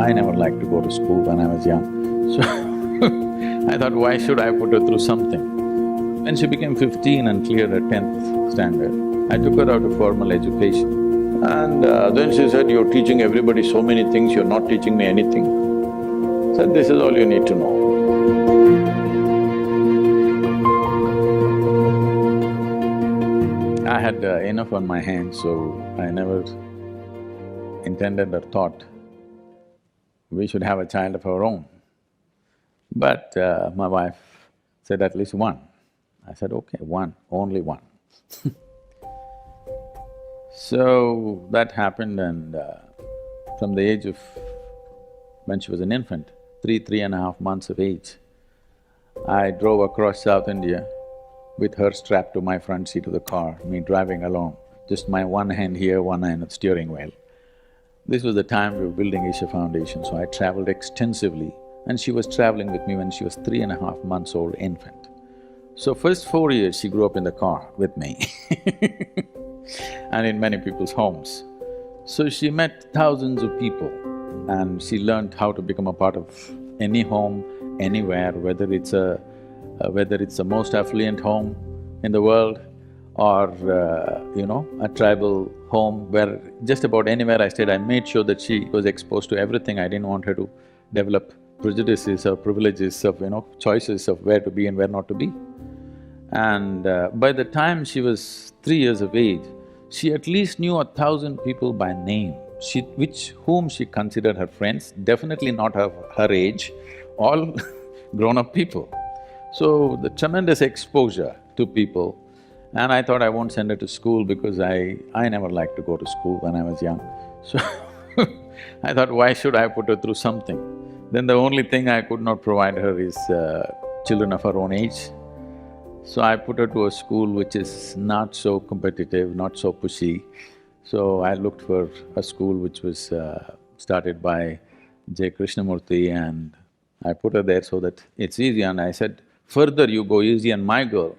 I never liked to go to school when I was young, so I thought, why should I put her through something? When she became 15 and cleared her 10th standard, I took her out of formal education. And then she said, "You're teaching everybody so many things, you're not teaching me anything." I said, "This is all you need to know." I had enough on my hands, so I never intended or thought we should have a child of our own. But my wife said at least one. I said, okay, one, only one. So that happened, and from the age of… when she was an infant, 3.5 months of age, I drove across South India with her strapped to my front seat of the car, me driving alone, just my one hand here, one hand at the steering wheel. This was the time we were building Isha Foundation, so I traveled extensively, and she was traveling with me when she was 3.5 months old infant. So first 4 years she grew up in the car with me and in many people's homes. So she met thousands of people and she learned how to become a part of any home, anywhere, whether it's the most affluent home in the world or, a tribal home where just about anywhere I stayed, I made sure that she was exposed to everything. I didn't want her to develop prejudices or privileges of, choices of where to be and where not to be. And by the time she was 3 years of age, she at least knew 1,000 people by name, whom she considered her friends, definitely not her age, all grown-up people. So the tremendous exposure to people, and I thought I won't send her to school because I never liked to go to school when I was young. So I thought, why should I put her through something? Then the only thing I could not provide her is children of her own age. So I put her to a school which is not so competitive, not so pushy. So I looked for a school which was started by J. Krishnamurti, and I put her there so that it's easy. And I said, further you go easy on my girl,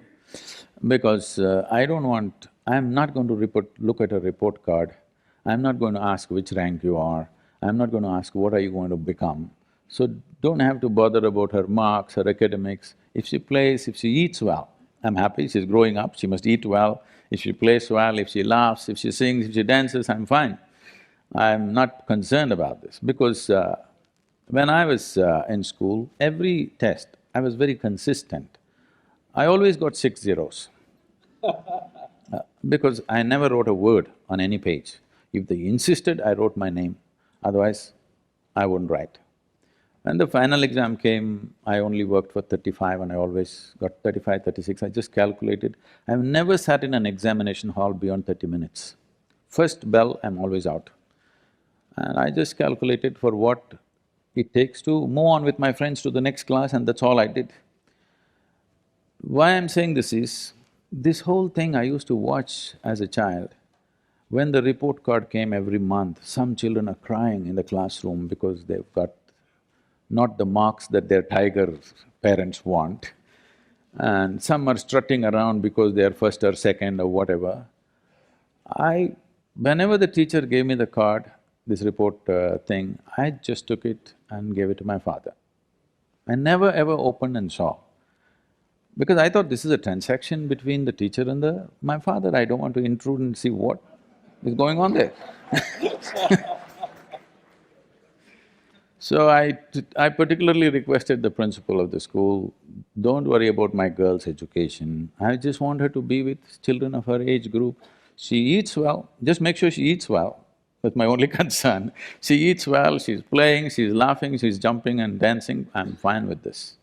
because I'm not going to look at a report card. I'm not going to ask which rank you are. I'm not going to ask what are you going to become. So don't have to bother about her marks, her academics. If she plays, if she eats well, I'm happy, she's growing up, she must eat well. If she plays well, if she laughs, if she sings, if she dances, I'm fine. I'm not concerned about this because when I was in school, every test, I was very consistent. I always got 6 zeros because I never wrote a word on any page. If they insisted, I wrote my name, otherwise I wouldn't write. When the final exam came, I only worked for 35 and I always got 35, 36, I just calculated. I've never sat in an examination hall beyond 30 minutes. First bell, I'm always out. And I just calculated for what it takes to move on with my friends to the next class, and that's all I did. Why I'm saying this is, this whole thing I used to watch as a child. When the report card came every month, some children are crying in the classroom because they've got not the marks that their tiger parents want, and some are strutting around because they are first or second or whatever. Whenever the teacher gave me the card, this report thing, I just took it and gave it to my father. I never ever opened and saw, because I thought this is a transaction between the teacher and my father. I don't want to intrude and see what is going on there. So I particularly requested the principal of the school, don't worry about my girl's education, I just want her to be with children of her age group. She eats well, just make sure she eats well, that's my only concern. She eats well, she's playing, she's laughing, she's jumping and dancing, I'm fine with this.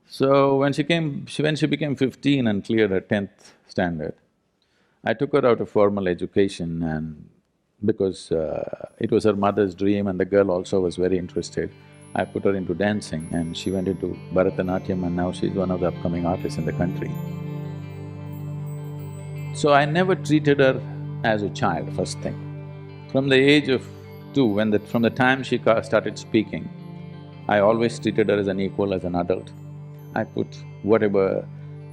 So when she became 15 and cleared her 10th standard, I took her out of formal education, and because it was her mother's dream and the girl also was very interested, I put her into dancing and she went into Bharatanatyam, and now she's one of the upcoming artists in the country. So I never treated her as a child, first thing. From the age of 2, from the time she started speaking, I always treated her as an equal, as an adult. I put whatever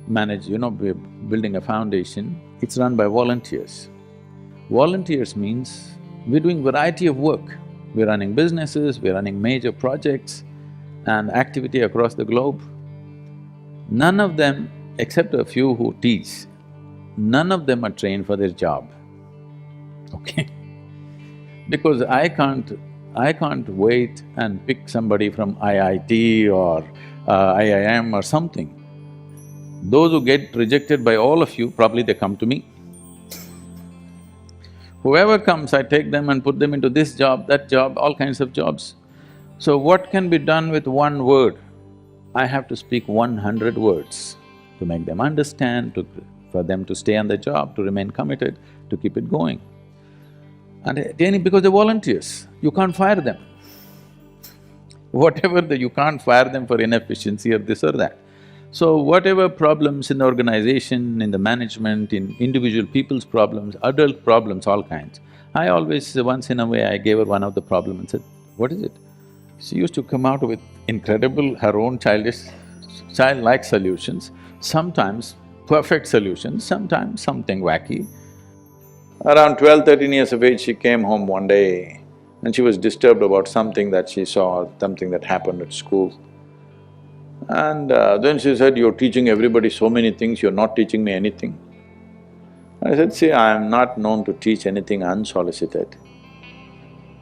we're building a foundation, it's run by volunteers. Volunteers means we're doing variety of work. we're running businesses, we're running major projects and activity across the globe. None of them, except a few who teach, none of them are trained for their job, okay? Because I can't wait and pick somebody from IIT or IIM or something. Those who get rejected by all of you, probably they come to me. Whoever comes, I take them and put them into this job, that job, all kinds of jobs. So what can be done with one word? I have to speak 100 words to make them understand, for them to stay on the job, to remain committed, to keep it going. And because they're volunteers, you can't fire them. You can't fire them for inefficiency or this or that. So whatever problems in the organization, in the management, in individual people's problems, adult problems, all kinds, I always, once in a way, I gave her one of the problem and said, what is it? She used to come out with incredible, her own childlike solutions, sometimes perfect solutions, sometimes something wacky. Around 12, 13 years of age, she came home one day and she was disturbed about something that she saw, something that happened at school. And then she said, you're teaching everybody so many things, you're not teaching me anything. I said, see, I am not known to teach anything unsolicited.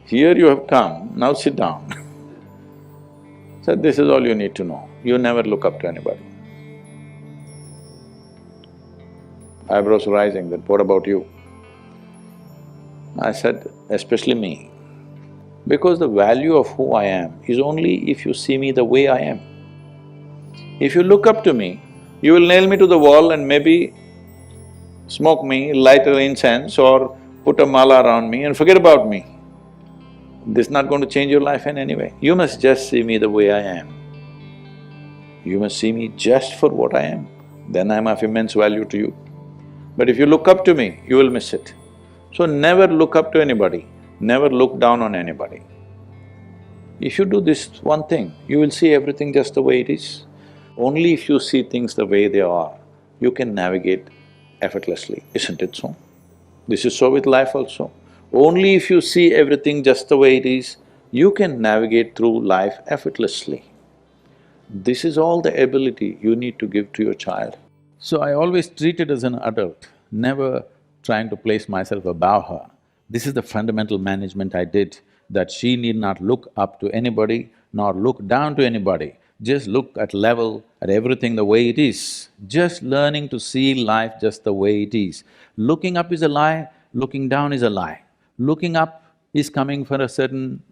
Here you have come, now sit down. Said, this is all you need to know, you never look up to anybody. Eyebrows rising, that what about you? I said, especially me, because the value of who I am is only if you see me the way I am. If you look up to me, you will nail me to the wall and maybe smoke me, light an incense or put a mala around me and forget about me. This is not going to change your life in any way. You must just see me the way I am. You must see me just for what I am, then I'm of immense value to you. But if you look up to me, you will miss it. So never look up to anybody, never look down on anybody. If you do this one thing, you will see everything just the way it is. Only if you see things the way they are, you can navigate effortlessly, isn't it so? This is so with life also. Only if you see everything just the way it is, you can navigate through life effortlessly. This is all the ability you need to give to your child. So I always treat it as an adult, never trying to place myself above her. This is the fundamental management I did, that she need not look up to anybody, nor look down to anybody. Just look at level, at everything the way it is. Just learning to see life just the way it is. Looking up is a lie, looking down is a lie. Looking up is coming from a certain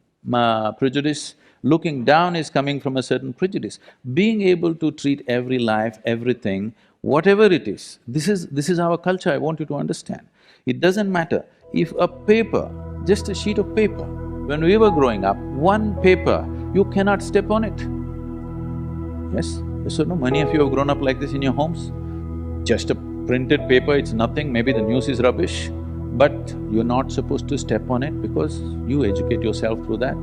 prejudice, looking down is coming from a certain prejudice. Being able to treat every life, everything, whatever it is, this is our culture, I want you to understand. It doesn't matter if a paper, just a sheet of paper, when we were growing up, one paper, you cannot step on it. Yes? Yes or no? Many of you have grown up like this in your homes. Just a printed paper, it's nothing, maybe the news is rubbish, but you're not supposed to step on it because you educate yourself through that.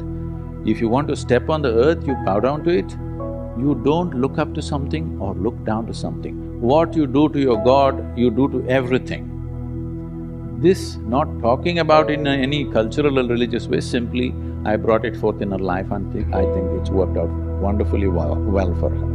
If you want to step on the earth, you bow down to it. You don't look up to something or look down to something. What you do to your God, you do to everything. This, not talking about in any cultural or religious way, simply I brought it forth in her life and I think it's worked out wonderfully well for her.